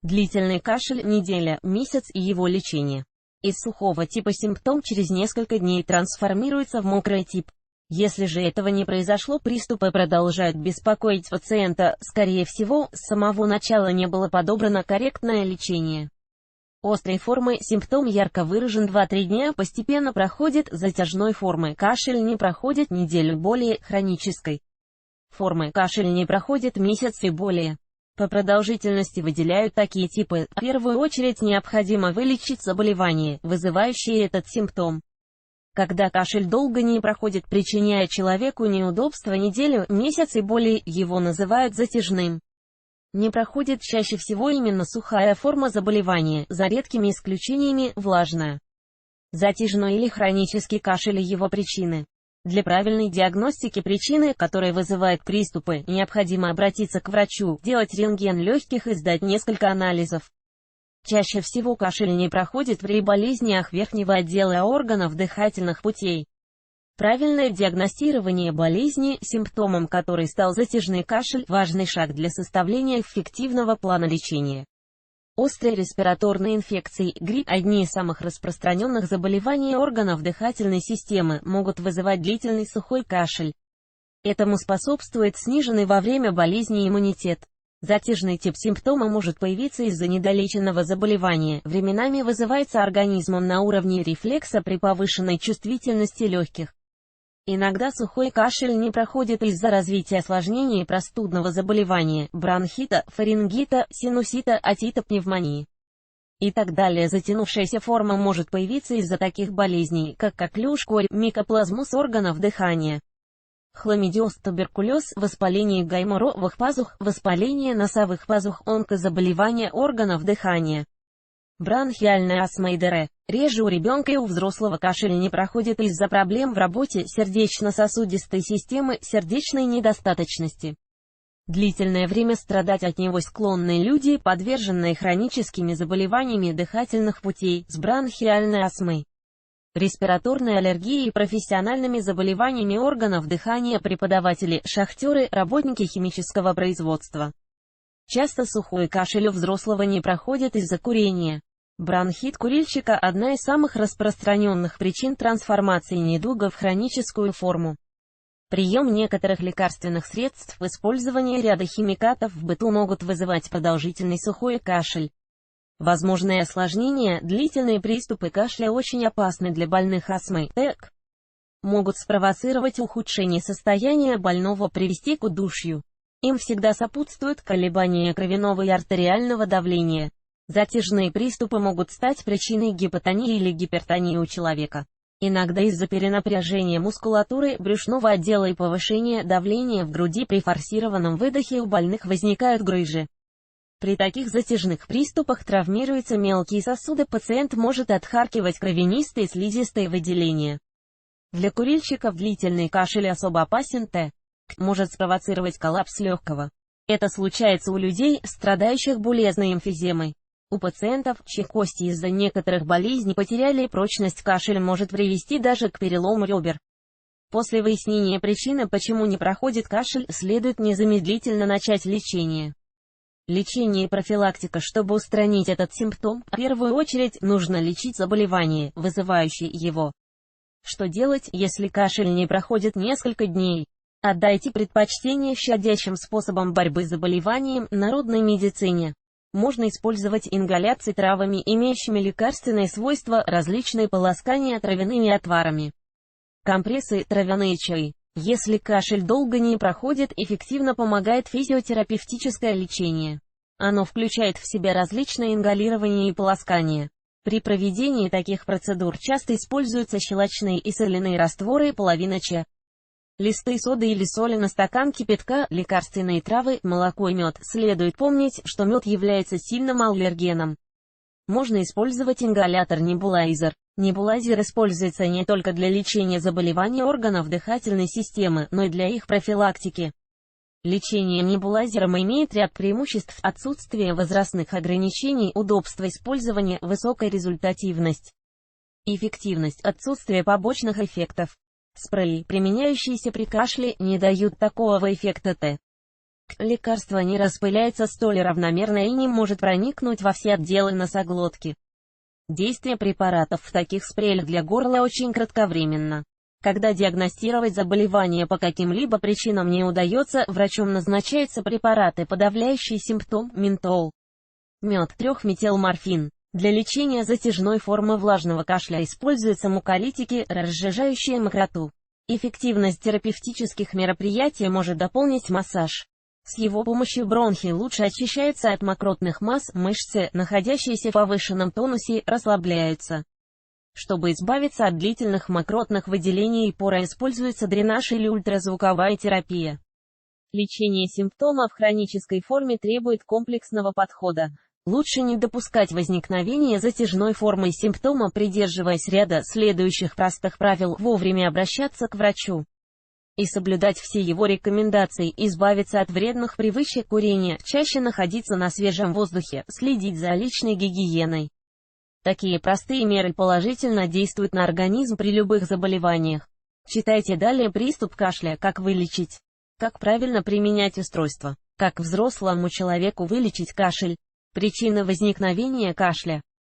Длительный кашель, неделя, месяц и его лечение. Из сухого типа симптом через несколько дней трансформируется в мокрый тип. Если же этого не произошло, приступы продолжают беспокоить пациента, скорее всего, с самого начала не было подобрано корректное лечение. Острой формы симптом ярко выражен 2-3 дня, постепенно проходит, затяжной формы кашель не проходит неделю, более хронической формы кашель не проходит месяц и более. По продолжительности выделяют такие типы. В первую очередь необходимо вылечить заболевание, вызывающее этот симптом. Когда кашель долго не проходит, причиняя человеку неудобства неделю, месяц и более, его называют затяжным. Не проходит чаще всего именно сухая форма заболевания, за редкими исключениями – влажная. Затяжной или хронический кашель и его причины. Для правильной диагностики причины, которая вызывает приступы, необходимо обратиться к врачу, делать рентген легких и сдать несколько анализов. Чаще всего кашель не проходит при болезнях верхнего отдела органов дыхательных путей. Правильное диагностирование болезни, симптомом которой стал затяжный кашель, важный шаг для составления эффективного плана лечения. Острые респираторные инфекции, грипп, одни из самых распространенных заболеваний органов дыхательной системы, могут вызывать длительный сухой кашель. Этому способствует сниженный во время болезни иммунитет. Затяжный тип симптома может появиться из-за недолеченного заболевания, временами вызывается организмом на уровне рефлекса при повышенной чувствительности легких. Иногда сухой кашель не проходит из-за развития осложнений простудного заболевания, бронхита, фарингита, синусита, отита, пневмонии и так далее. Затянувшаяся форма может появиться из-за таких болезней, как коклюш, корь, микоплазмоз органов дыхания, хламидиоз, туберкулез, воспаление гайморовых пазух, воспаление носовых пазух, онкозаболевания органов дыхания, бронхиальная астма и ДР. Реже у ребенка и у взрослого кашель не проходит из-за проблем в работе сердечно-сосудистой системы, сердечной недостаточности. Длительное время страдать от него склонны люди, подверженные хроническими заболеваниями дыхательных путей, с бронхиальной астмой, респираторной аллергией и профессиональными заболеваниями органов дыхания, преподаватели, шахтеры, работники химического производства. Часто сухой кашель у взрослого не проходит из-за курения. Бронхит курильщика – одна из самых распространенных причин трансформации недуга в хроническую форму. Прием некоторых лекарственных средств, использование ряда химикатов в быту могут вызывать продолжительный сухой кашель. Возможные осложнения, длительные приступы кашля очень опасны для больных астмой, ТЭК. Могут спровоцировать ухудшение состояния больного, привести к удушью. Им всегда сопутствуют колебания кровяного и артериального давления. Затяжные приступы могут стать причиной гипотонии или гипертонии у человека. Иногда из-за перенапряжения мускулатуры брюшного отдела и повышения давления в груди при форсированном выдохе у больных возникают грыжи. При таких затяжных приступах травмируются мелкие сосуды, пациент может отхаркивать кровянистые и слизистые выделения. Для курильщиков длительный кашель особо опасен, ТЭК может спровоцировать коллапс легкого. Это случается у людей, страдающих булезной эмфиземой. У пациентов, чьи кости из-за некоторых болезней потеряли прочность, кашель может привести даже к перелому ребер. После выяснения причины, почему не проходит кашель, следует незамедлительно начать лечение. Лечение и профилактика. Чтобы устранить этот симптом, в первую очередь, нужно лечить заболевание, вызывающее его. Что делать, если кашель не проходит несколько дней? Отдайте предпочтение щадящим способам борьбы с заболеванием, народной медицине. Можно использовать ингаляции травами, имеющими лекарственные свойства, различные полоскания травяными отварами, компрессы, травяные чаи. Если кашель долго не проходит, эффективно помогает физиотерапевтическое лечение. Оно включает в себя различные ингалирования и полоскания. При проведении таких процедур часто используются щелочные и соляные растворы, половина чая, листы соды или соли на стакан кипятка, лекарственные травы, молоко и мед. Следует помнить, что мед является сильным аллергеном. Можно использовать ингалятор-небулайзер. Небулайзер используется не только для лечения заболеваний органов дыхательной системы, но и для их профилактики. Лечение небулайзером имеет ряд преимуществ: отсутствие возрастных ограничений, удобство использования, высокая результативность, эффективность, отсутствие побочных эффектов. Спреи, применяющиеся при кашле, не дают такого эффекта. Лекарство не распыляется столь равномерно и не может проникнуть во все отделы носоглотки. Действие препаратов в таких спреях для горла очень кратковременно. Когда диагностировать заболевание по каким-либо причинам не удается, врачом назначаются препараты, подавляющие симптом, ментол. Мед, 3-метилморфин. Для лечения затяжной формы влажного кашля используются муколитики, разжижающие мокроту. Эффективность терапевтических мероприятий может дополнить массаж. С его помощью бронхи лучше очищаются от мокротных масс, мышцы, находящиеся в повышенном тонусе, расслабляются. Чтобы избавиться от длительных мокротных выделений и пора, используется дренаж или ультразвуковая терапия. Лечение симптомов в хронической форме требует комплексного подхода. Лучше не допускать возникновения затяжной формы симптома, придерживаясь ряда следующих простых правил: вовремя обращаться к врачу и соблюдать все его рекомендации, избавиться от вредных привычек курения, чаще находиться на свежем воздухе, следить за личной гигиеной. Такие простые меры положительно действуют на организм при любых заболеваниях. Читайте далее. Приступ кашля. Как вылечить? Как правильно применять устройство? Как взрослому человеку вылечить кашель? Причины возникновения кашля.